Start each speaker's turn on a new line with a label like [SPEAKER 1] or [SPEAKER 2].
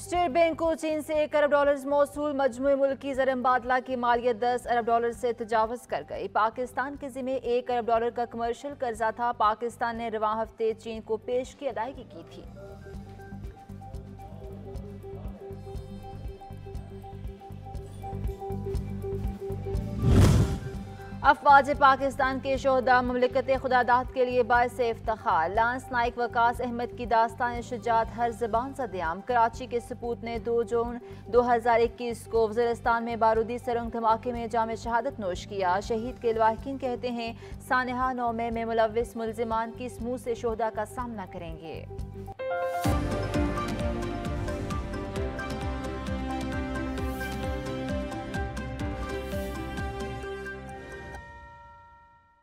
[SPEAKER 1] State bank को चीन से $1 अरब मौसूल, मजमूई मुल्की ज़र-ए-मुबादला की मालियत $10 अरब से तजावज़ कर गई। पाकिस्तान के ज़िम्मे $1 अरब का कमर्शियल कर्जा था। पाकिस्तान ने रवां हफ्ते चीन को पेश की अदायगी की थी। अफवाज पाकिस्तान के शोहदा ममलिकत खुदादाद के लिए बाइस इफ्तिखार। लांस नाइक वकास अहमद की दास्तान शुजात हर ज़बान सदियाम। कराची के सपूत ने 2 जून 2021 को वज़ीरिस्तान में बारूदी सरंग धमाके में जाम शहादत नोश किया। शहीद के लवाहिकीन कहते हैं सानहा 9 में मुलविस मुल्जिमान किस मुंह से शोहदा का सामना करेंगे।